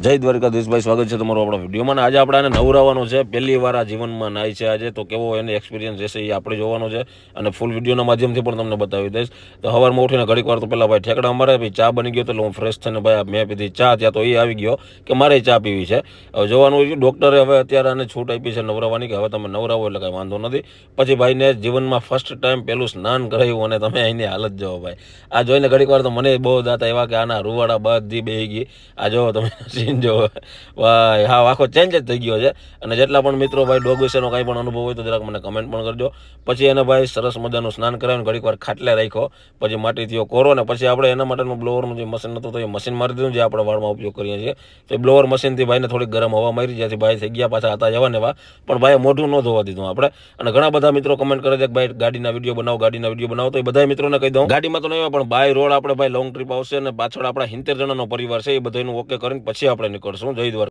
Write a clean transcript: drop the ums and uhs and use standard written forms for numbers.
જય દ્વારકાધીશભાઈ, સ્વાગત છે તમારું આપણા વિડીયોમાં. આજે આપણે આને નવરાવવાનો છે. પહેલી વાર આ જીવનમાં નાય છે આજે, તો કેવો એને એક્સપિરિયન્સ રહેશે એ આપણે જોવાનો છે અને ફૂલ વિડીયોના માધ્યમથી પણ તમને બતાવી દઈશ. તો સવારમાં ઉઠીને ઘડીક વાર તો પહેલાં ભાઈ ઠેકડા અમારે ભાઈ ચા બની ગયો, તો હું ફ્રેશ થઈને ભાઈ મેં પીધી ચા. ત્યાં તો એ આવી ગયો કે મારે ચા પીવી છે. હવે જોવાનું છે, ડૉક્ટરે હવે અત્યારે આને છૂટ આપી છે નવરાવવાની, કે હવે તમે નવરાવો એટલે કાંઈ વાંધો નથી. પછી ભાઈને જીવનમાં ફર્સ્ટ ટાઈમ પહેલું સ્નાન કરાવ્યું અને તમે અહીંની હાલત જોવો ભાઈ. આ જોઈને ઘડીક વાર તો મને બહુ દાતા એવા કે આના રૂવાડા બધી બેહી ગઈ. આ જોવો તમે જો ભાઈ, હા આખો ચેન્જ જ થઈ ગયો છે. અને જેટલા પણ મિત્રો ભાઈ ડોગ વિશેનો કાંઈ પણ અનુભવ હોય તો જરાક મને કમેન્ટ પણ કરજો. પછી એને ભાઈ સરસ મજાનું સ્નાન કરાવીને ઘડીક વાર ખાટલે રાખ્યો, પછી માટી થયો કોરો, ને પછી આપણે એના માટેનું બ્લોવરનું જે મશીન હતું તો એ મશીન મારી દીધું, જે આપણે વાળમાં ઉપયોગ કરીએ છીએ. તો એ બ્લોવર મશીનથી ભાઈને થોડીક ગરમ હવા મારી, જ્યાંથી ભાઈ થઈ ગયા પાછા હતા જવા નેવા, પણ ભાઈ મોઢું ન ધોવા દીધું આપણે. અને ઘણા બધા મિત્રો કમેન્ટ કરે છે કે ભાઈ ગાડીના વિડીયો બનાવો, તો એ બધા મિત્રોને કહી દઉં, ગાડીમાં તો નહીં હોય પણ બાય રોડ આપણે ભાઈ લોંગ ટ્રીપ આવશે, અને પાછળ આપણા 70 જણાનો પરિવાર છે, એ બધાનું ઓકે કરીને પછી આપણે નીકળશું. જય દ્વારકા.